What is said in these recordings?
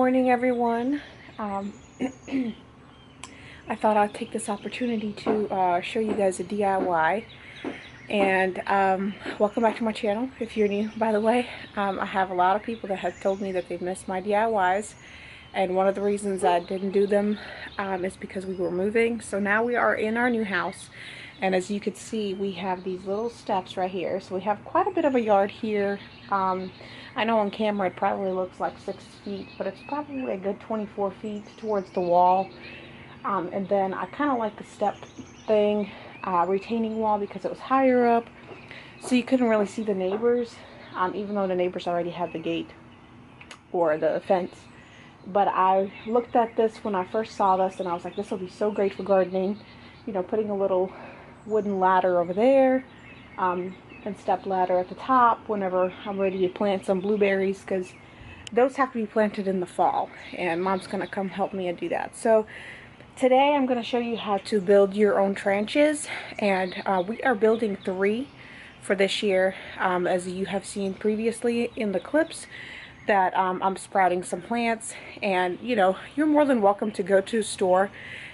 morning, everyone. I thought I'd take this opportunity to show you guys a DIY. And welcome back to my channel if you're new, by the way. I have a lot of people that have told me that they've missed my DIYs. And one of the reasons I didn't do them is because we were moving. So now we are in our new house. And as you can see, we have these little steps right here. So we have quite a bit of a yard here. I know on camera it probably looks like 6 feet, but it's probably a good 24 feet towards the wall. And then I kind of like the step thing, retaining wall, because it was higher up. So you couldn't really see the neighbors, even though the neighbors already had the gate or the fence. But I looked at this when I first saw this and I was like, this will be so great for gardening. You know, putting a little wooden ladder over there, and step ladder at the top whenever I'm ready to plant some blueberries, because those have to be planted in the fall and Mom's gonna come help me and do that. So today I'm going to show you how to build your own trenches, and we are building 3 for this year, as you have seen previously in the clips that I'm sprouting some plants. And you know, you're more than welcome to go to a store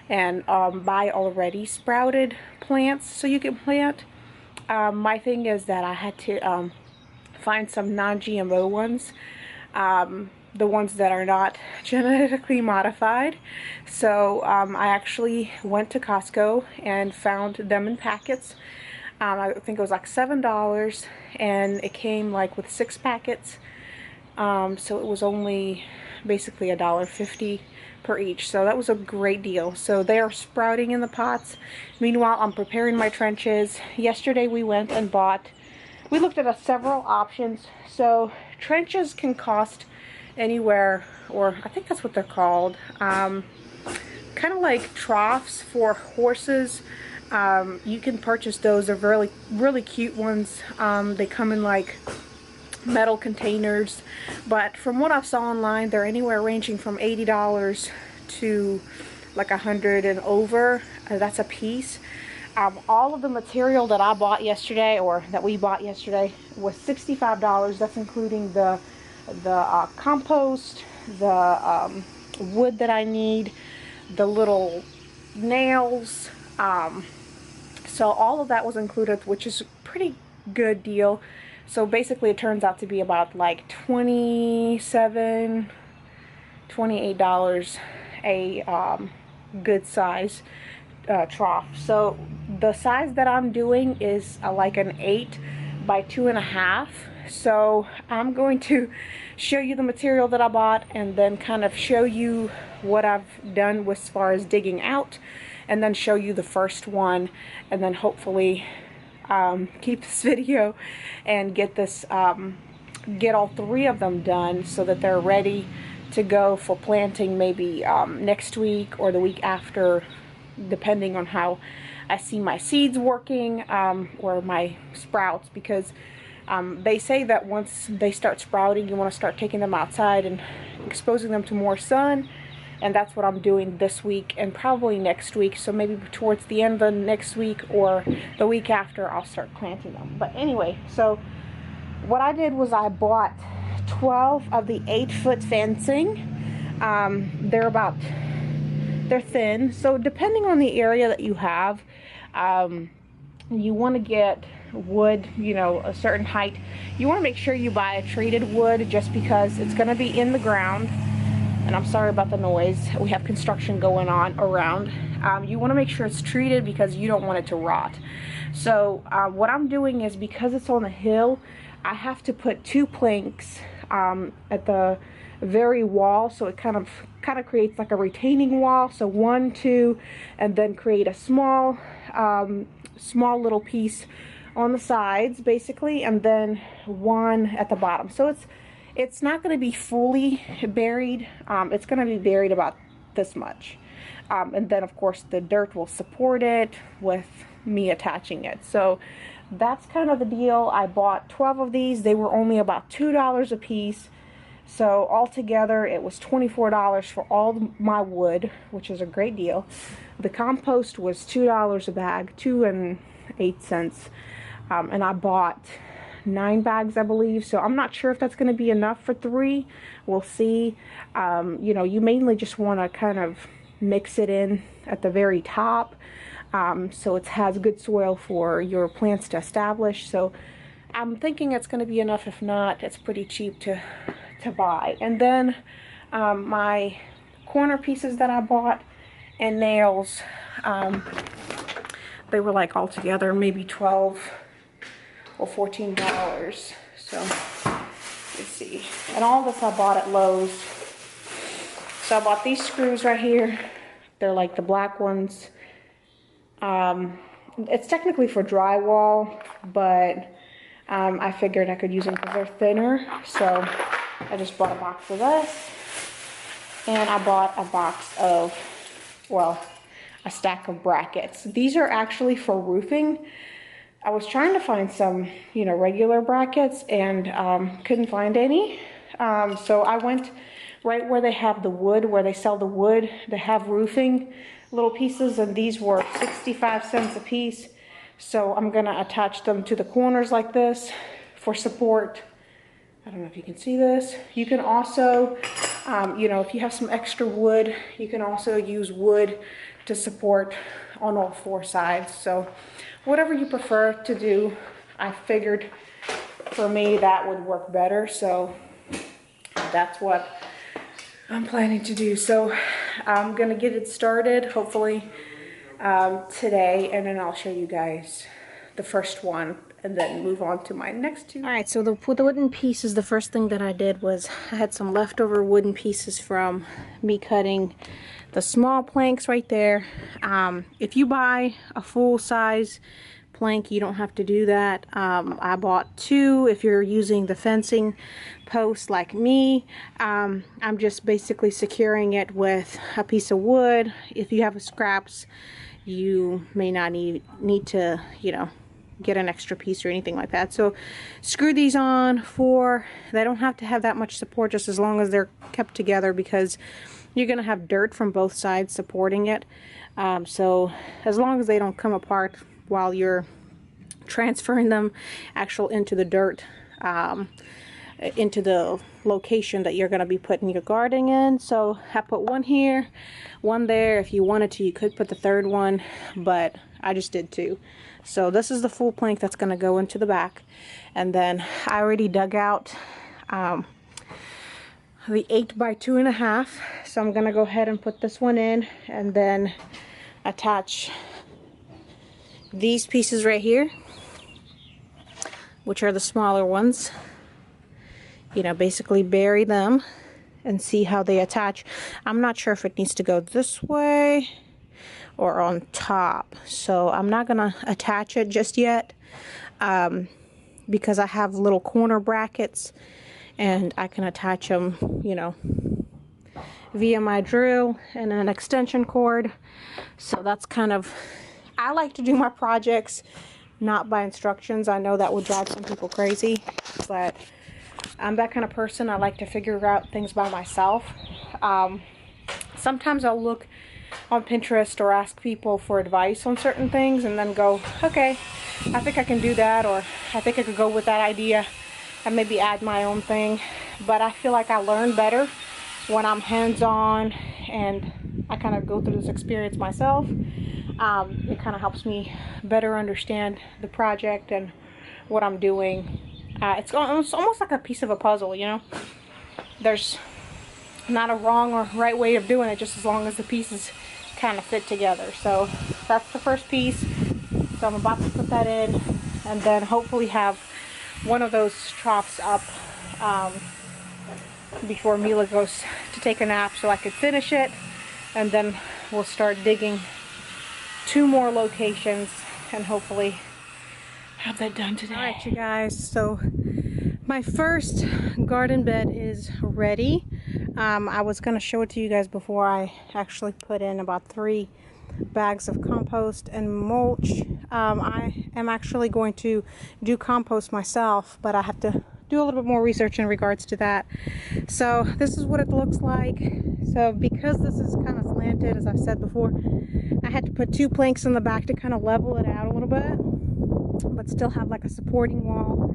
and buy already sprouted plants so you can plant. My thing is that I had to find some non-GMO ones, the ones that are not genetically modified. So I actually went to Costco and found them in packets. I think it was like $7, and it came like with 6 packets. So it was only basically $1.50 per each. So that was a great deal. So they are sprouting in the pots. Meanwhile, I'm preparing my trenches. Yesterday we went and we looked at several options. So trenches can cost anywhere, or I think that's what they're called, kind of like troughs for horses. You can purchase those. They're really cute ones. They come in like metal containers, but from what I saw online, they're anywhere ranging from $80 to like $100 and over. That's a piece. All of the material that I bought yesterday, or that we bought yesterday, was $65. That's including the compost, the wood that I need, the little nails. So all of that was included, which is a pretty good deal. So basically it turns out to be about like $27, $28 a good size trough. So the size that I'm doing is like an 8 by 2.5. So I'm going to show you the material that I bought, and then kind of show you what I've done as far as digging out, and then show you the first one, and then hopefully keep this video and get this get all 3 of them done so that they're ready to go for planting, maybe next week or the week after, depending on how I see my seeds working, or my sprouts, because they say that once they start sprouting, you want to start taking them outside and exposing them to more sun. And that's what I'm doing this week and probably next week. So maybe towards the end of the next week or the week after, I'll start planting them. But anyway, so what I did was I bought 12 of the 8-foot fencing. They're thin. So depending on the area that you have, you want to get wood, you know, a certain height. You want to make sure you buy a treated wood, just because it's going to be in the ground. And I'm sorry about the noise. We have construction going on around. You want to make sure it's treated because you don't want it to rot. So what I'm doing is, because it's on a hill, I have to put 2 planks at the very wall, so it kind of creates like a retaining wall. So 1, 2, and then create a small little piece on the sides, basically, and then 1 at the bottom. So it's not going to be fully buried. It's going to be buried about this much. And then of course the dirt will support it with me attaching it. So that's kind of the deal. I bought 12 of these. They were only about $2 a piece. So altogether it was $24 for all my wood, which is a great deal. The compost was $2 a bag, 2 and 8 cents. And I bought 9 bags, I believe. So I'm not sure if that's going to be enough for 3. We'll see. You know, you mainly just want to kind of mix it in at the very top, so it has good soil for your plants to establish. So I'm thinking it's going to be enough. If not, it's pretty cheap to buy. And then my corner pieces that I bought and nails, they were like all together maybe $12 or $14. So let's see. And all this I bought at Lowe's. So I bought these screws right here. They're like the black ones. It's technically for drywall, but I figured I could use them because they're thinner. So I just bought a box of this. And I bought a box of, well, a stack of brackets. These are actually for roofing. I was trying to find some, you know, regular brackets and couldn't find any. So I went right where they have the wood, where they sell the wood. They have roofing little pieces, and these were 65 cents a piece. So I'm gonna attach them to the corners like this for support. I don't know if you can see this. You can also, you know, if you have some extra wood, you can also use wood to support on all 4 sides. So whatever you prefer to do, I figured for me that would work better. So that's what I'm planning to do. So I'm gonna get it started hopefully today, and then I'll show you guys the first one and then move on to my next 2. All right, so the wooden pieces, the first thing that I did was I had some leftover wooden pieces from me cutting the small planks right there. If you buy a full size plank, you don't have to do that. I bought 2 if you're using the fencing post like me. I'm just basically securing it with a piece of wood. If you have scraps, you may not need to, you know, get an extra piece or anything like that. So screw these on 4. They don't have to have that much support, just as long as they're kept together, because you're gonna have dirt from both sides supporting it. So as long as they don't come apart while you're transferring them into the dirt, into the location that you're going to be putting your gardening in. So I put 1 here, 1 there. If you wanted to, you could put the 3rd one, but I just did 2. So this is the full plank that's going to go into the back. And then I already dug out the 8 by 2.5. So I'm going to go ahead and put this one in, and then attach these pieces right here, which are the smaller ones. You know, basically bury them and see how they attach. I'm not sure if it needs to go this way or on top, so I'm not gonna attach it just yet, because I have little corner brackets and I can attach them, you know, via my drill and an extension cord. So that's kind of, I like to do my projects not by instructions. I know that would drive some people crazy, but I'm that kind of person. I like to figure out things by myself. Sometimes I'll look on Pinterest or ask people for advice on certain things and then go, okay, I think I can do that, or I think I could go with that idea and maybe add my own thing. But I feel like I learn better when I'm hands-on and I kind of go through this experience myself. It kind of helps me better understand the project and what I'm doing. It's almost like a piece of a puzzle, you know. There's not a wrong or right way of doing it, just as long as the pieces kind of fit together. So that's the first piece. So I'm about to put that in, and then hopefully have one of those troughs up before Mila goes to take a nap, so I could finish it, and then we'll start digging 2 more locations and hopefully have that done today. Alright, you guys, so my first garden bed is ready. I was going to show it to you guys before I actually put in about 3 bags of compost and mulch. I am actually going to do compost myself, but I have to do a little bit more research in regards to that. So this is what it looks like. So because this is kind of slanted, as I've said before, I had to put 2 planks in the back to kind of level it out a little bit, but still have like a supporting wall.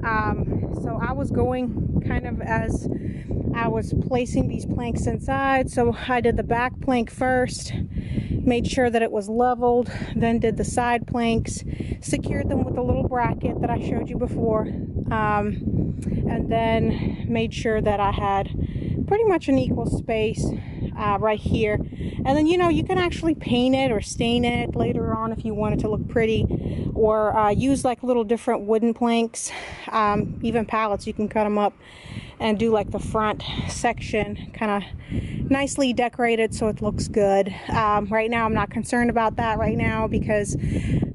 So I was going kind of as I was placing these planks inside. So I did the back plank first, made sure that it was leveled, then did the side planks, secured them with a little bracket that I showed you before, and then made sure that I had pretty much an equal space right here. And then, you know, you can actually paint it or stain it later on if you want it to look pretty, or use like little different wooden planks, even pallets. You can cut them up and do like the front section kind of nicely decorated so it looks good. Right now I'm not concerned about that right now, because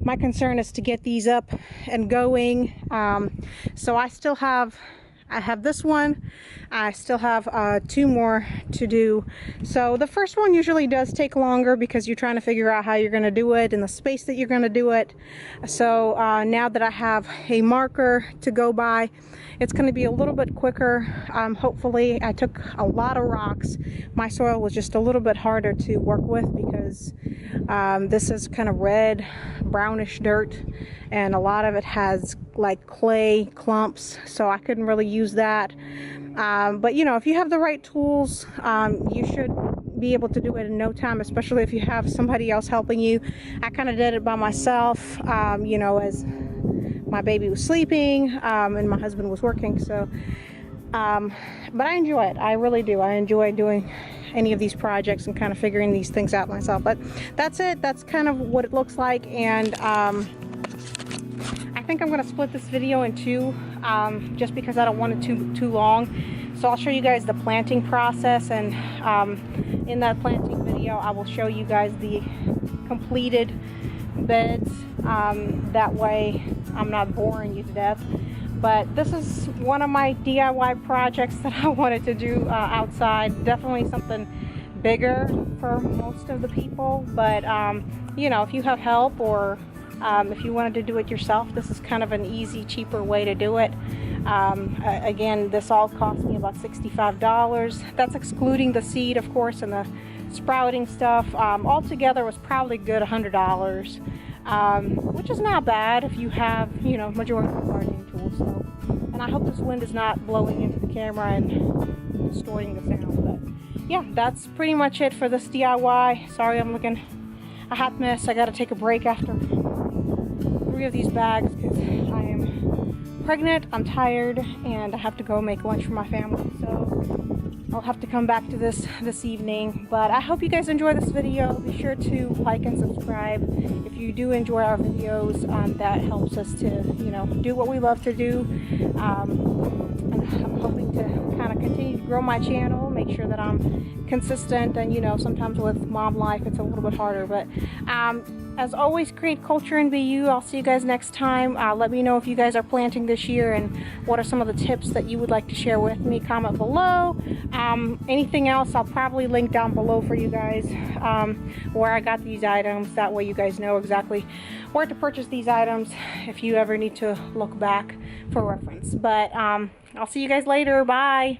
my concern is to get these up and going. So I have this one. I still have 2 more to do. So the first one usually does take longer because you're trying to figure out how you're going to do it and the space that you're going to do it. So now that I have a marker to go by, it's going to be a little bit quicker. Hopefully, I took a lot of rocks. My soil was just a little bit harder to work with because this is kind of red, brownish dirt, and a lot of it has like clay clumps, so I couldn't really use that. But you know, if you have the right tools, you should be able to do it in no time, especially if you have somebody else helping you. I kind of did it by myself, you know, as my baby was sleeping and my husband was working. So but I enjoy it. I really do. I enjoy doing any of these projects and kind of figuring these things out myself. But that's it. That's kind of what it looks like. And I think I'm going to split this video in 2, just because I don't want it too long. So I'll show you guys the planting process, and in that planting video I will show you guys the completed beds. That way I'm not boring you to death. But this is one of my DIY projects that I wanted to do outside. Definitely something bigger for most of the people, but you know, if you have help, or if you wanted to do it yourself, this is kind of an easy, cheaper way to do it. Again, this all cost me about $65. That's excluding the seed, of course, and the sprouting stuff. Altogether was probably good $100, which is not bad if you have, you know, majority of gardening tools. So, and I hope this wind is not blowing into the camera and distorting the sound. But yeah, that's pretty much it for this DIY. Sorry, I'm looking a hot mess. I got to take a break after 3 of these bags because I am pregnant, I'm tired, and I have to go make lunch for my family. So I'll have to come back to this evening. But I hope you guys enjoy this video. Be sure to like and subscribe if you do enjoy our videos. That helps us to, you know, do what we love to do. And I'm hoping to kind of continue to grow my channel, make sure that I'm consistent. And you know, sometimes with mom life it's a little bit harder, but as always, create culture and be you. I'll see you guys next time. Let me know if you guys are planting this year and what are some of the tips that you would like to share with me. Comment below. Anything else, I'll probably link down below for you guys where I got these items. That way you guys know exactly where to purchase these items if you ever need to look back for reference. But I'll see you guys later. Bye.